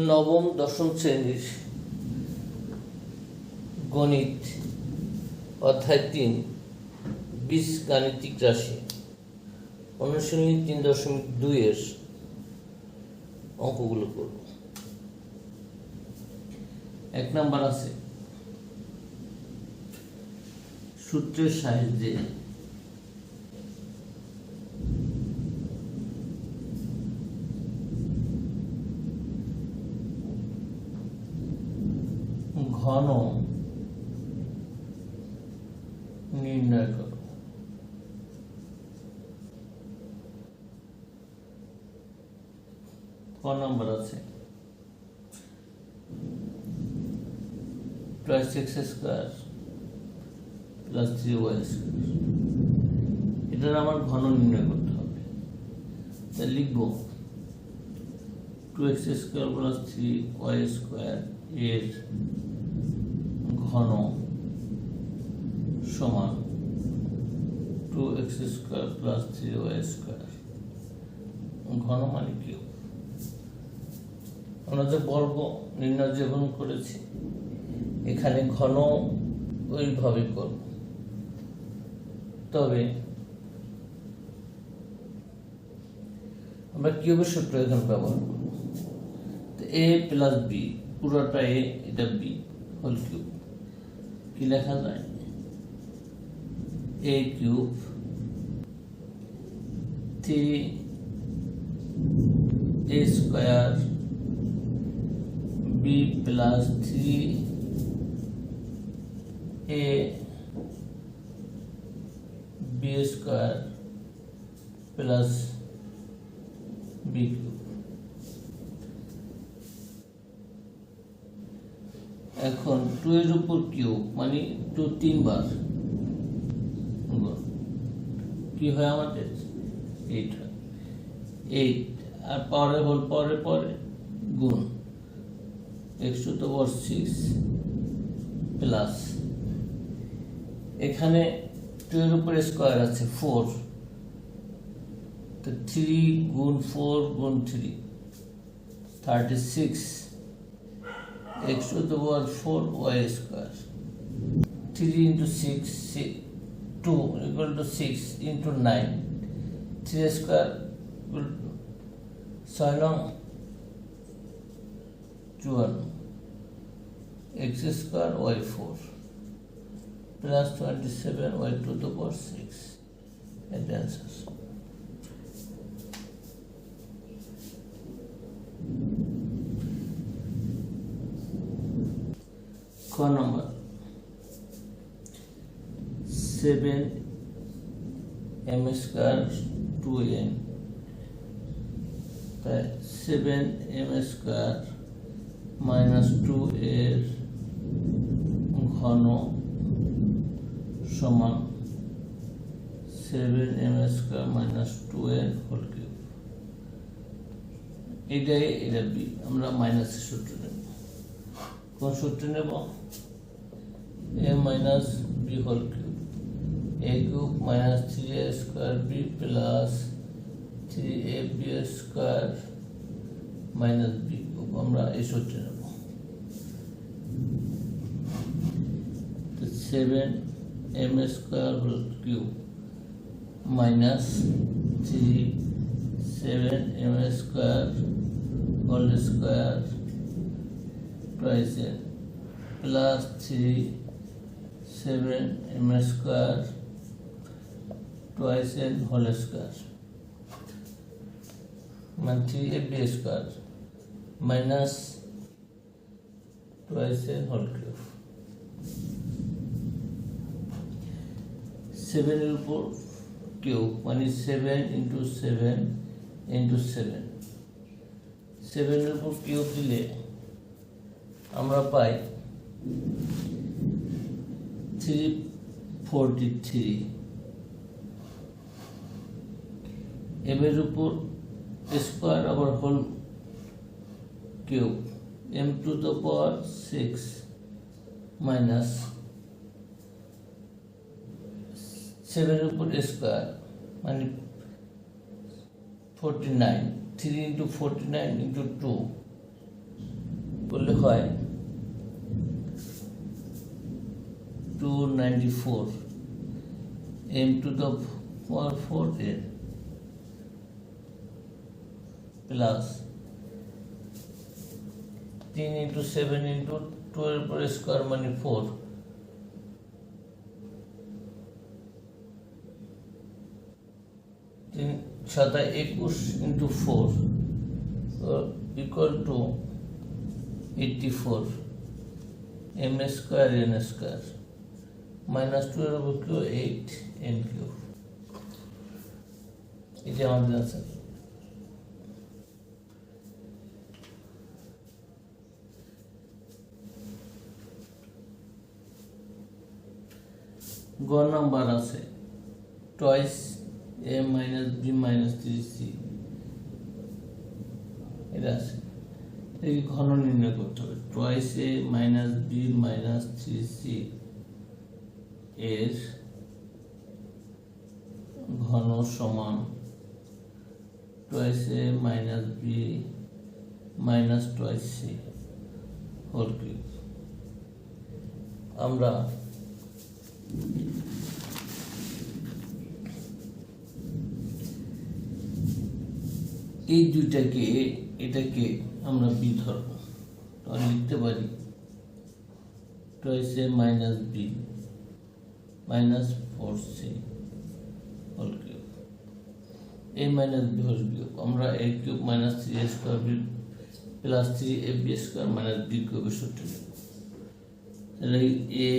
নবম দশম শ্রেণীর গণিত অধ্যায় 3 বীজগাণিতিক রাশি অনুশীলনী 3.2 এর অঙ্কগুলো করব। 1 নাম্বার আছে সূত্রের সাহায্যে ঘন নির্ণয় করো। ক নাম্বার আছে plus x square plus 3y square, এটার আমার ঘন নির্ণয় করতে হবে। তাই লিখব 2x square plus 3y square এর ঘন সমান 2x square plus 3y square. ঘন মানে কি? আমরা যে বর্গ নির্ণয় যেমন করেছি এখানে ঘন ওইভাবে করব, তবে আমরা কিউবের সূত্র এখন ব্যবহার করব। a প্লাস বি, পুরোটা a, এটা বি হোল কিউব। কি লেখা যায়? a cube 3a square b plus 3a b square plus b cube. এখন 2 এর উপর কিউব মানে 2 3 বার কি হয় আমাদের 8 হয়। 8 আর পাওয়ারে হোল পরে গুণ x to the power 6 plus এখানে 2 এর উপর স্কয়ার আছে 4, তো 3 গুণ 4 গুণ 3 36 x to the power 4y square, 3 into 6, 2 equal to 6 into 9, 3 square equal to 6 long 12, x square y 4 plus 27 y to the power 6 and answer. ক নম্বর 7m স্কয়ার 2n, তাই 7m square minus 2 এর ঘন সমান 7m square minus 2n whole cube. এটা B, আমরা মাইনাসের সূত্র নেব। কোন সূত্র নেব? a minus B whole cube, a cube minus 3a square B plus 3ab square minus B cube. আমরা এই সূত্র নেব। তো 7m square whole cube minus 7m square whole square twice n plus 7m square twice n whole square মানে 3ab square minus twice n whole cube। 7 এর উপর cube মানে 7 into 7 into 7, 7 এর উপর কিউব দিলে আমরা পাই 343। m এর উপর স্কয়ার আবার whole cube m to the power 6 minus 7 এর উপর স্কয়ার মানে 49, 3 into 49 into 2 করলে হয় 294 m to the power 4 এর প্লাস 3 into 7 into 2 এর পরে স্কোয়ার মানে 4 সাতা 21 into 4 equal to 84 m square n square minus 2 এর উপর কিউ 8 n কিউ। এটা আমাদের আছে। গ নাম্বার আছে toys a minus b minus 3c, এটা আছে। এই ঘন নির্ণয় করতে হবে। Twice a minus b minus 3c এর ঘন সমান twice a minus b minus twice c whole cube. আমরা এই দুইটাকে এটাকে আমরা বি ধরব, তাহলে লিখতে পারি twice a minus B minus 4c whole cube. A minus B whole cube আমরা a cube minus 3a square B plus 3ab square minus b কিউবের সূত্র নেব। তাহলে a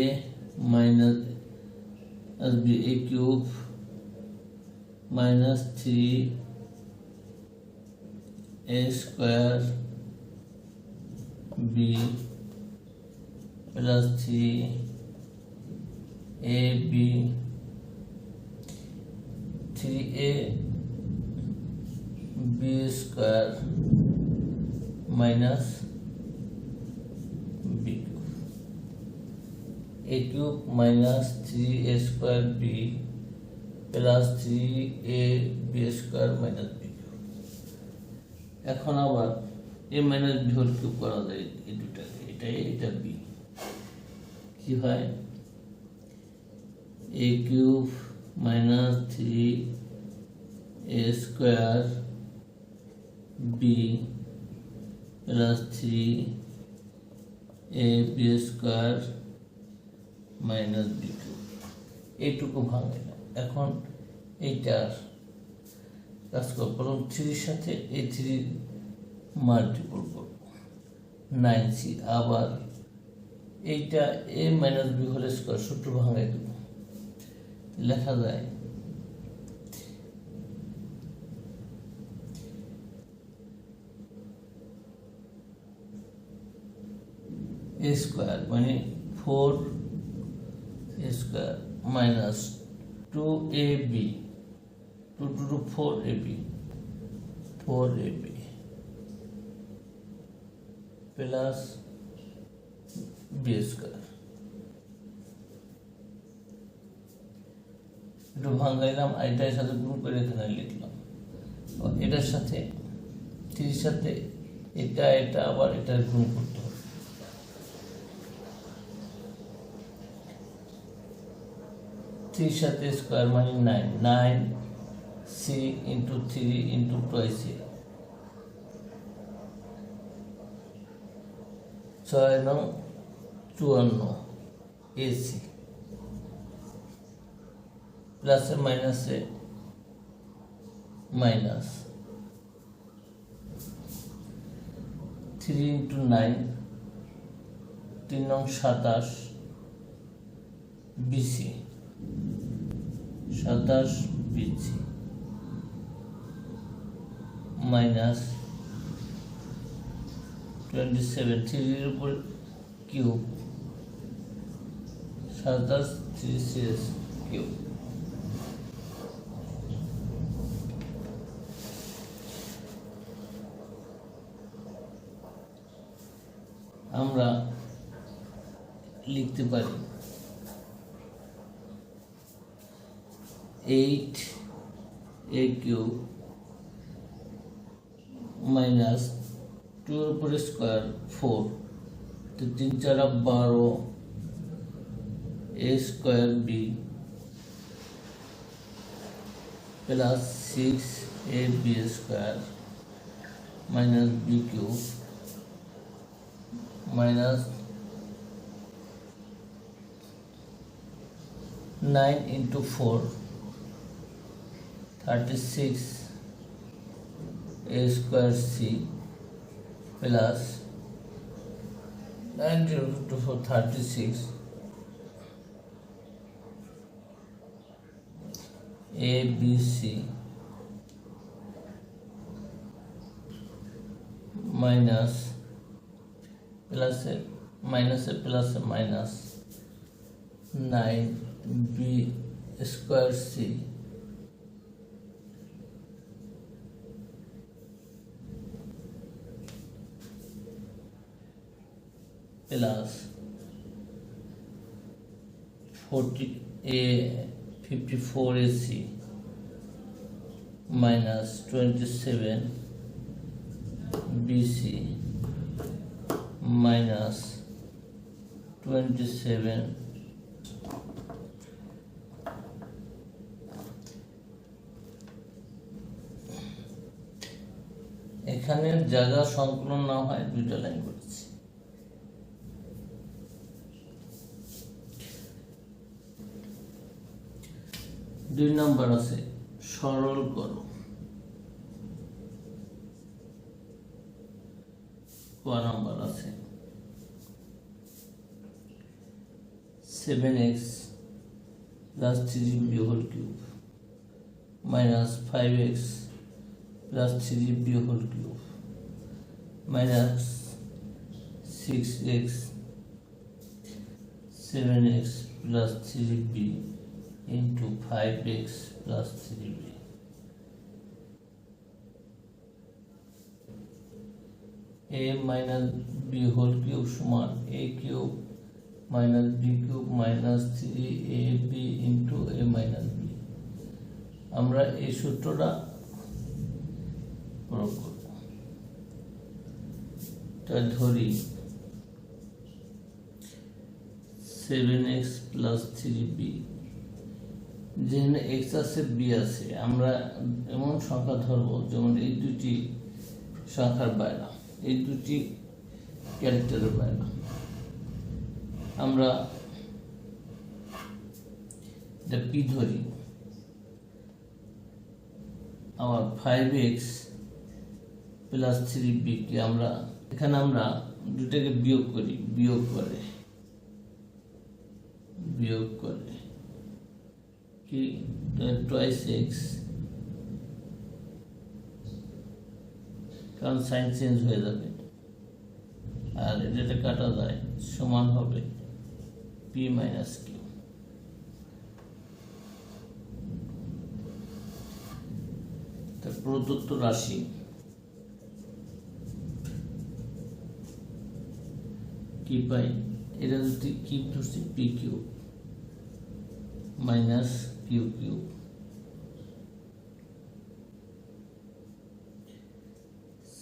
minus b a cube minus 3a square B plus 3ab 3ab square minus b a cube minus 3a square B plus 3ab square minus B cube. এখন আবার a minus B whole cube করা যায় এই দুটাকে, এটা B কি হয় a cube minus 3a square B plus 3ab square minus B cube. এইটুকু ভাঙে না। এখন এইটার কাজ করব, প্রথম 3 সাথে এই 3 মাল্টিপল করব 9c, আবার এইটা a minus B whole square সূত্র ভাঙাই দেব। লেখা যায় a স্কোয়ার মানে 4a square minus 2ab 2 to 4ab plus b square. একটু ভাঙাইলাম, এটার সাথে গুণ করে এখানে লিখলাম। এটার সাথে 3 সাথে এটা আবার এটার গুণ করতে হবে। 3 সাথে স্কোয়ার মানে 9c ইন্টু 3 ইন্টু টয়েস এ 6 নং 54 এসি প্লাসে মাইনাসে মাইনাস 3 ইন্টু 9 3 নং 27 বিসি 27 বিসি মাইনাস 27 3 এর উপর কিউব 27 3cs কিউব। আমরা লিখতে পারি 8a কিউব মাইনাস 2 এর উপরে স্কোয়ার 4, তো 3 4 12 a square b plus 6 ab square minus b cube minus 9 into 4 36 a square c plus 9 into 4 36 a b c minus plus a minus a plus a minus 9 b square c plus 54 ac minus 27 bc minus 27 এখানে জায়গা সংকলন না হয় দুইটা line করেছি। দুই number আছে সরল করো, ক নাম্বার আছে 7x plus 3b whole cube minus 5x plus 3b whole cube minus 6x 7x plus 3b into 5x plus 3b a minus b whole cube সমান a cube minus b cube minus 3ab into a minus b। আমরা এই সূত্রটা প্রয়োগ করব। তা ধরি 7x plus 3b, যেখানে x আছে b আছে, আমরা এমন সংখ্যা ধরব যেমন এই দুটি সংখ্যার বাইরে, এই দুটি ক্যারেক্টারের বাইরে। আমরা এটা p ধরি, আমার 5x প্লাস 3b কে আমরা এখানে আমরা দুটাকে বিয়োগ করি, বিয়োগ করে কি টুয়াইস এক্স, কারণ সাইন চেঞ্জ হয়ে যাবে আর এটা কাটা যায়, সমান হবে p মাইনাস কিউ। প্রদত্ত রাশি কি পাই, এটা যদি কিউব ধরছি P cube minus Q cube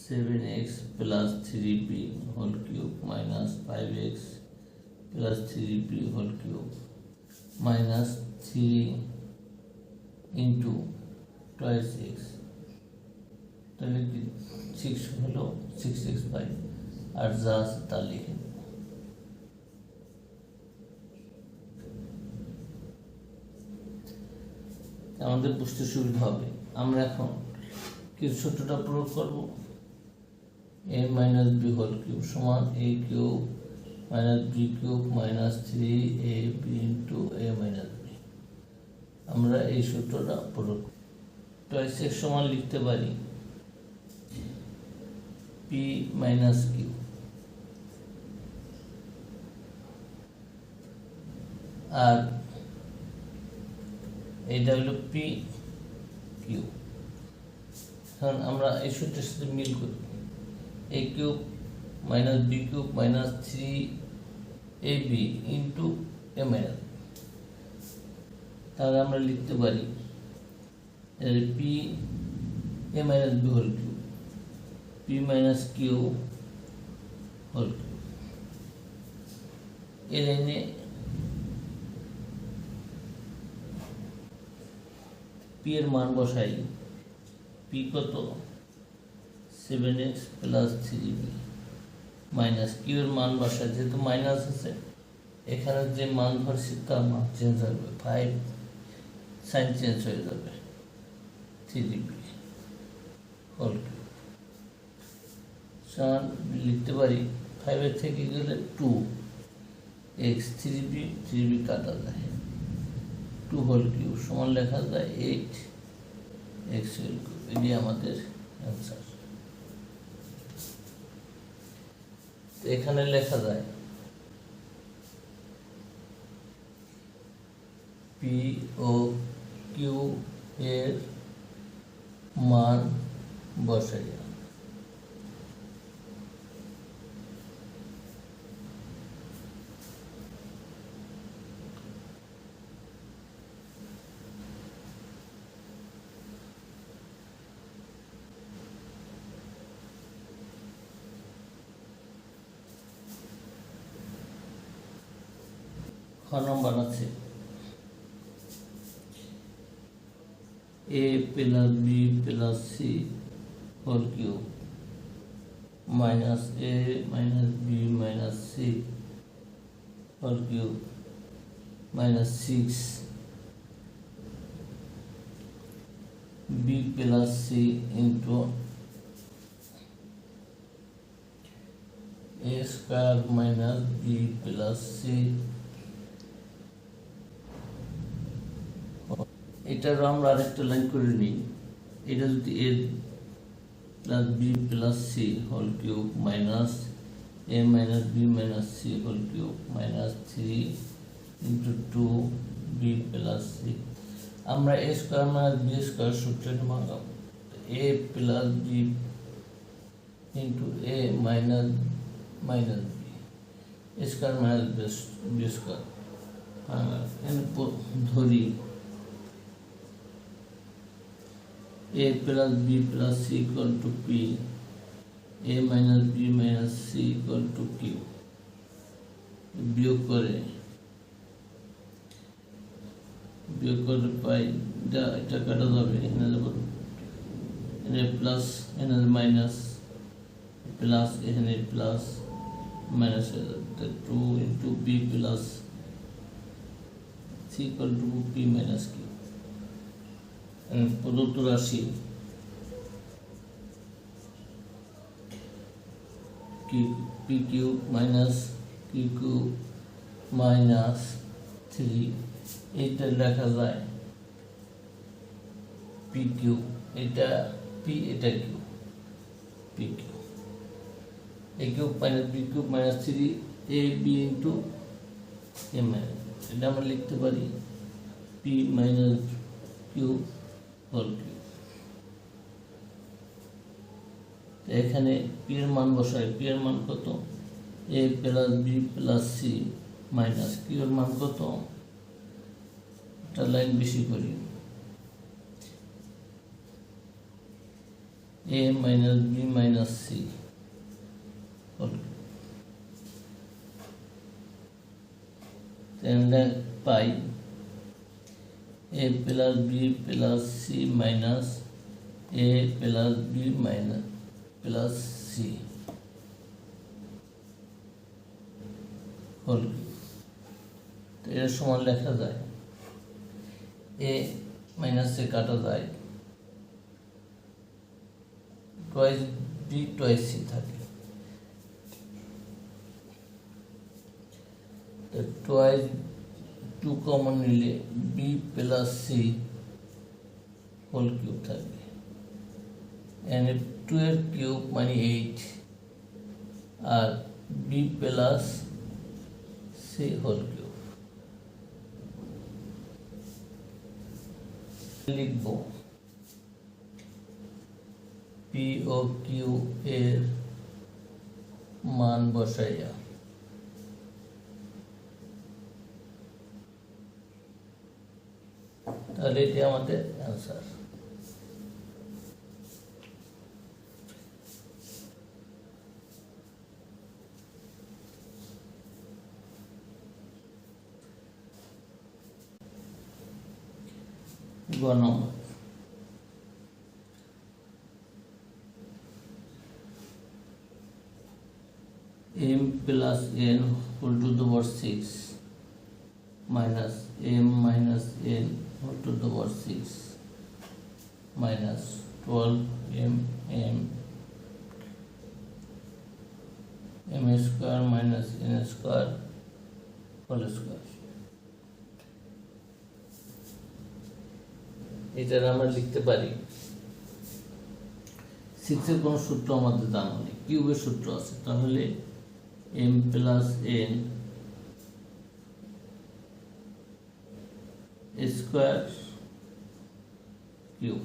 seven X plus 3b whole cube minus 5x plus 3b whole cube minus 3 into twice X, তাহলে কি 6 হলো 6x পাই, আর যা আছে তা লিখে আমাদের বুঝতে সুবিধা হবে। আমরা এখন কি সূত্রটা প্রয়োগ করব, a minus B whole cube সমান a cube minus B cube minus 3ab into a minus B. আমরা এই সূত্রটা প্রয়োগ টুয়াইস এক্স সমান লিখতে পারি p মাইনাস কিউ, আর এইটা হলো পি কিউ। এখন আমরা এই সূত্রের সাথে মিল করি, a cube minus B cube minus 3ab into a minus, তাহলে আমরা লিখতে পারি p a minus B whole cube, p minus Q whole cube. এই লাইনে পি এর মান বসাই। পি কত? 7x plus 3b minus Q এর মান বসাই, যেহেতু মাইনাস আছে এখানে যে মান ধরছি তার মান চেঞ্জ হবে, 5 সাইন চেঞ্জ হয়ে যাবে, 3b হোল কিউব সমান লিখতে পারি 5 এর থেকে গেলে 2x, 3b কাটা যায়, 2 হোল কিউব সমান লেখা যায় 8x হোল কিউব। এটি আমাদের অ্যান্সার। এখানে লেখা যায় পি ও কিউ এর মান বসাইয়া খ নম্বর আছে a plus B plus C whole cube minus a minus B minus C whole cube minus 6 b plus C into a square minus B plus C. এটার আমরা আরেকটা লাইন করে নিই। এটা যদি a plus B plus C whole cube minus a minus B minus C whole cube minus 3 into 2 B plus C. আমরা a square minus B square সূত্রের মানব a plus B into a minus minus B square minus B square ধরি a plus b plus c equal to p, a minus b minus c equal to q। বিয়োগ করে পাই, এটা কাটা যাবে, এখানে plus এখানে মাইনাস, প্লাস এখানে plus minus হয়ে যাবে, 2 into b plus c equal to p minus q. প্রদত্ত রাশি p cube minus Q cube minus 3, এইটা লেখা যায় পি কিউব, এটা পি এটা q, p cube a cube minus B cube minus 3 a b into a minus, এটা আমরা লিখতে পারি p minus cube whole cube. এখানে পি এর মান বসাই, পি এর মান কত? a plus B plus C minus Q এর মান কত? এটা লাইন বেশি করি, a minus B minus C whole cube. পাই a plus b plus c minus a plus b minus plus c whole তো এর সমান লেখা যায় a মাইনাস এ কাটা যায়, টয়েস বি টয়েস সি থাকে, তো টয়েস 2 কমন নিলে b plus C whole cube থাকবে, এখানে 2 এর কিউব মানে 8 আর b plus C whole cube. লিখব পি ও কিউ এর মান বসাইয়া তাহলে এটি আমাদের অ্যান্সার। গ নম্বর m plus n whole to the power 6 minus m minus n whole to the power 6 minus 12 m square minus n square whole square। এটা আমরা লিখতে পারি 6 এর কোন সূত্র আমাদের জানা নেই, কিউবের সূত্র আছে, তাহলে m plus n square cube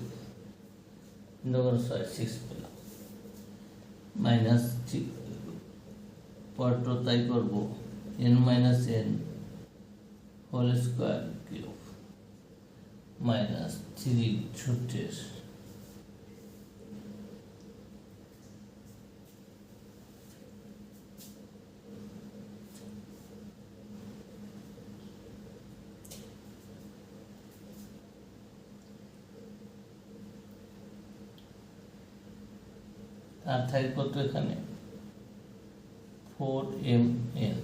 নগর 6 পেলাম মাইনাস পরটা তাই করব n minus n whole square cube minus 3 সূত্রের আর থাই কত এখানে 4mn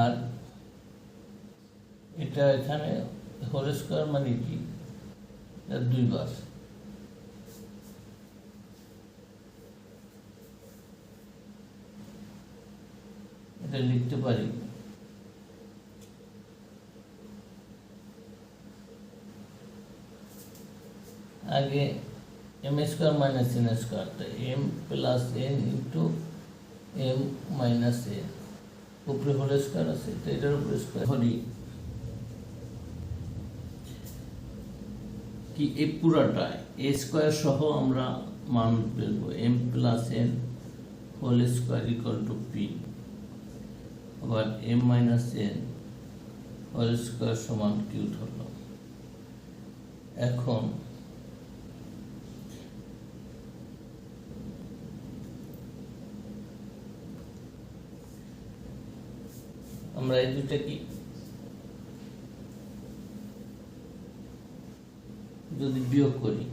আর এটা এখানে হোল স্কয়ার মানে কি দুইবার এটা লিখতে পারি आगे m square minus n square तो m plus n into m minus n ऊपर होल स्क्वायर আছে তো এটার উপর স্কয়ার হলি কি এই পুরাটা a স্কয়ার সহ আমরা মান পেব m plus n whole square equal to p আবার m minus n whole square সমান q ধরলাম। এখন আমরা এই দুটো কি যদি বিয়োগ করি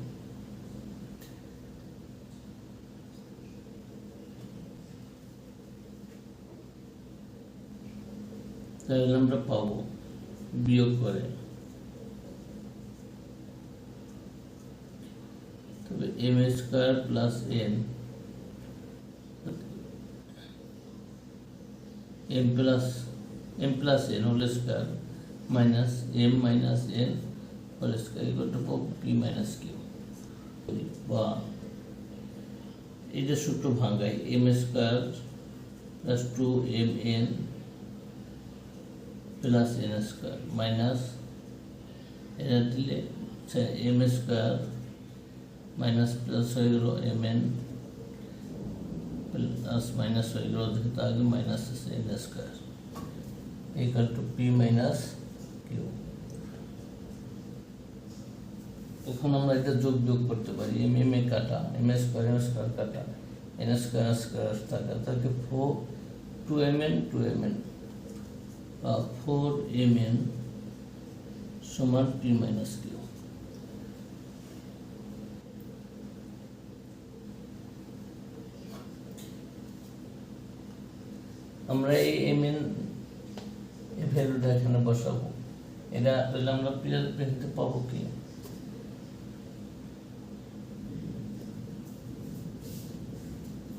তাহলে আমরা পাবো বিয়োগ করে তবে m square plus n m plus n whole square minus m minus n whole square equal to p minus q বা এই যে সূত্র ভাঙাই m square plus 2mn plus n square minus এটা দিলে m square minus plus হয়ে গেল mn plus minus হয়ে গেল যেহেতু আগে মাইনাস আছে n square equal to p minus q। এখন আমরা এটা যোগ যোগ করতে পারি m m এ কাটা m স্কয়ার কাটা n স্কয়ার কাটা তাহলে 2mn 4mn সমান p minus q। আমরা এই mn এই ভ্যালুটা এখানে বসাবো, এটা তাহলে আমরা পেতে পাবো কি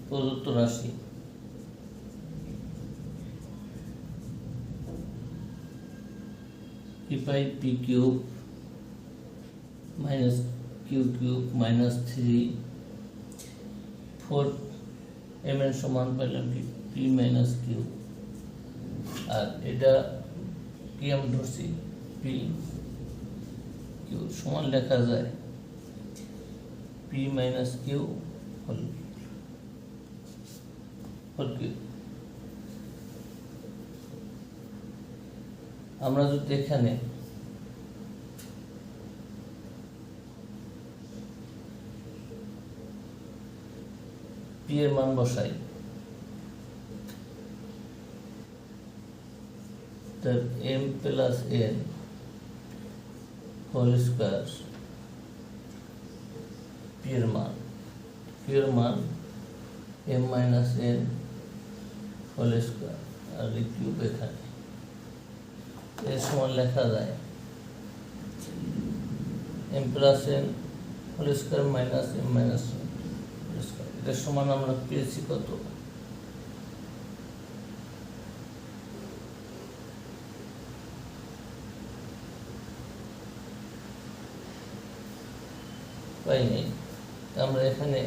প্রদত্ত রাশি p পাই p cube minus q cube minus 3 4mn সমান পেলাম p মাইনাস q আর এটা কি আমরা ধরছি p q সমান লেখা যায় p minus q whole cube. আমরা যদি এখানে p এর মান বসাই that m plus n whole square pure মান m minus n whole square আর এই কিউব এখানে এর সমান লেখা যায় m plus n whole square minus m minus n whole square এর সমান আমরা পেয়েছি কত পাইনি আমরা এখানে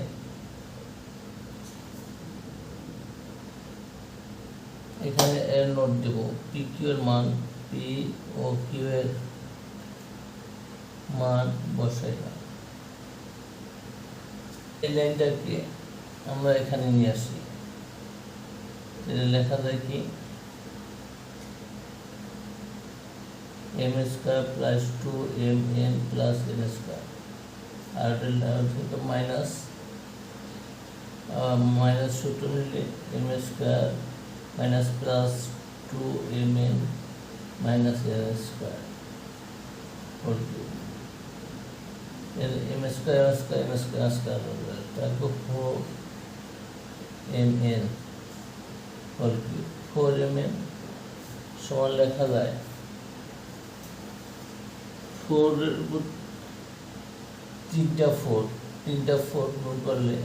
এর নোট দেব পি কিউ এর মান পি ও কিউ এর মান বসাইলাম এই লাইনটাকে আমরা এখানে নিয়ে আসি লেখা যায় কি m square plus 2mn plus n square আর এটা মাইনাস সূত্র নিলে m square minus plus 2mn minus n square whole cube m square square তারপর 4mn হোল কিউব 4mn সমান লেখা যায় 4 এর তিনটা 4 গুণ করলে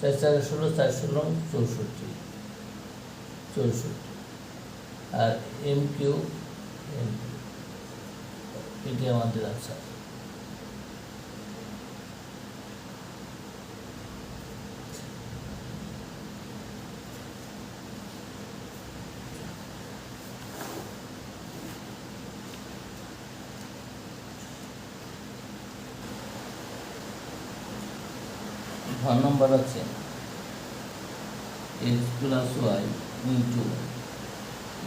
4 4 16 4 16 64 আর m কিউব এটি আমাদের আনসার one number আছে x plus y into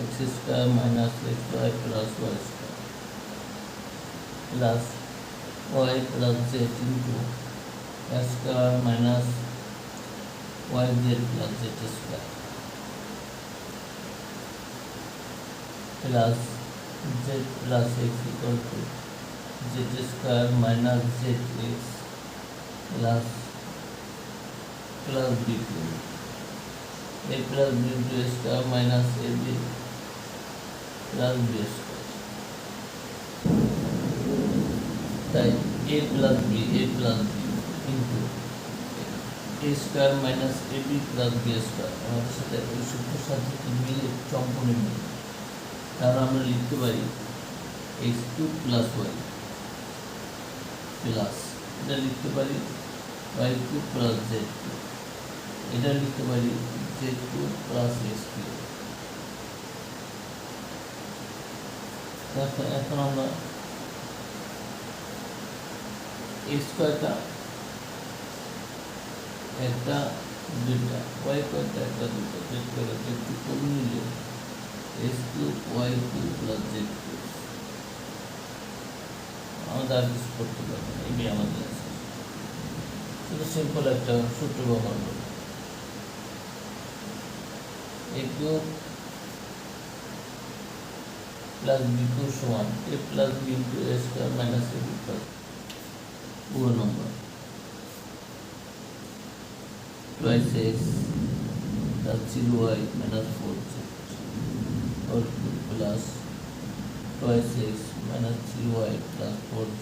x square minus xy plus y square plus y plus z into x square minus yz plus z square plus z plus x equal to z square minus zx plus b cube a plus b into a square minus ab plus b square তাই a plus b into a square minus ab plus b square আমাদের সাথে এই সূত্রের সাথে মিলে সম্পূর্ণ মিলে তাহলে আমরা লিখতে পারি x cube plus y plus এটা লিখতে পারি y cube plus z cube এটা লিখতে পারি z cube plus x cube এখন আমরা x কয়টা একটা দুইটা y কয়টা একটা দুইটা z কয়টা একটু কম নিলে x cube y cube plus z cube আমাদের আর কিছু করতে পারবো না এই আমাদের আছে শুধু সিম্পল একটা সূত্র ব্যবহার করব a cube plus b cube সমান a plus b into a square minus a b plus পুরো নম্বর twice x plus 0y minus 4z whole cube plus twice x minus 3y plus 4z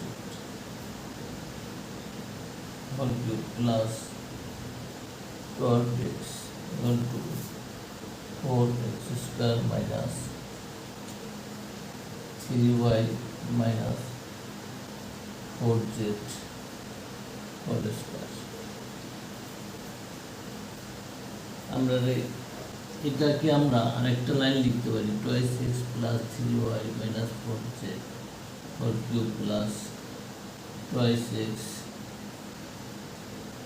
whole cube plus 12x equal to 4x square minus 3y minus 4z whole square আমরা এটাকে আমরা আরেকটা line লিখতে পারি twice x plus 3y minus 4z whole cube plus twice x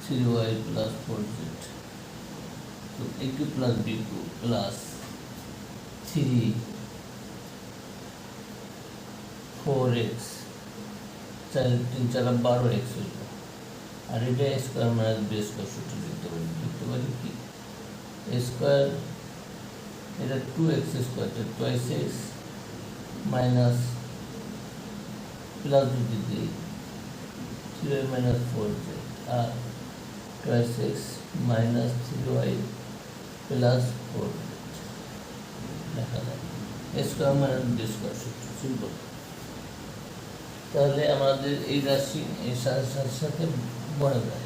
3y plus 4z so a cube plus b cube plus 3 4x 4 3 4 12x হইল আর এটা a square minus b square সূত্র লিখতে পারি কি a স্কয়ার এটা 2x square, twice x minus plus যদি দিই 3y মাইনাস 4z, আর twice x minus 3y plus 4z লেখা যায়। A square minus B square সূত্র, সিম্পল। তাহলে আমাদের এই রাশি এর সাথে সাথে বলা যায়।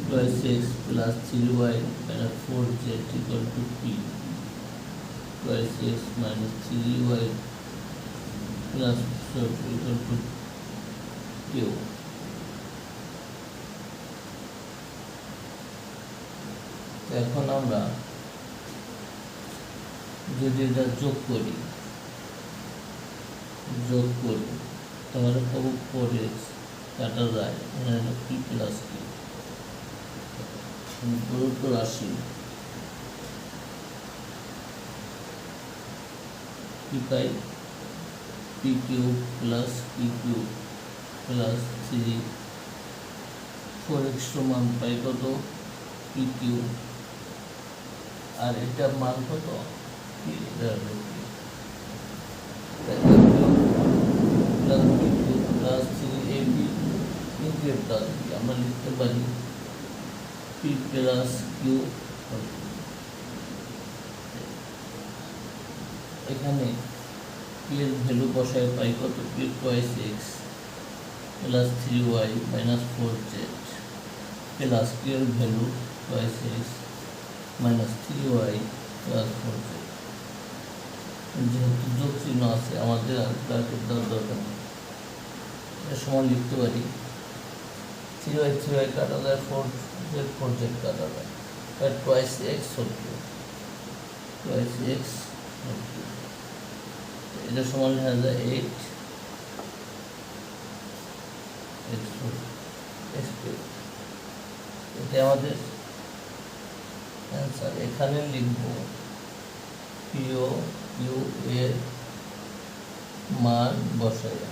Twice x plus 3y minus 4z equal to p, twice x minus 3y plus equal to q. এখন আমরা যদি এটা যোগ করি তাহলে পাবো 4x কাটা যায়, এখানে পি প্লাস কিউ প্রদত্ত রাশি পি পাই p q plus p q plus 3 4x সমান পাই কত পি কিউ, আর এটা মান কত p plus p q plus 3ab into a plus b. আমরা লিখতে পারি পি প্লাস কিউ, এখানে পি এর ভ্যালু বসায় পাই কত p twice x plus 3y minus 4z plus q এর value twice x minus 3y plus 4z। যেহেতু যোগ চিহ্ন আছে আমাদের আর ব্র্যাকেট দেওয়ার দরকার নেই, এর সমান লিখতে পারি 3y কাটা যায় 4z কাটা যায়, তার twice X whole cube, twice X whole cube. এটা সমান লেখা যায় 8 x কিউ। এটা আমাদের অ্যান্সার। এখানে লিখব পিও কিউ এর মান বসাইয়া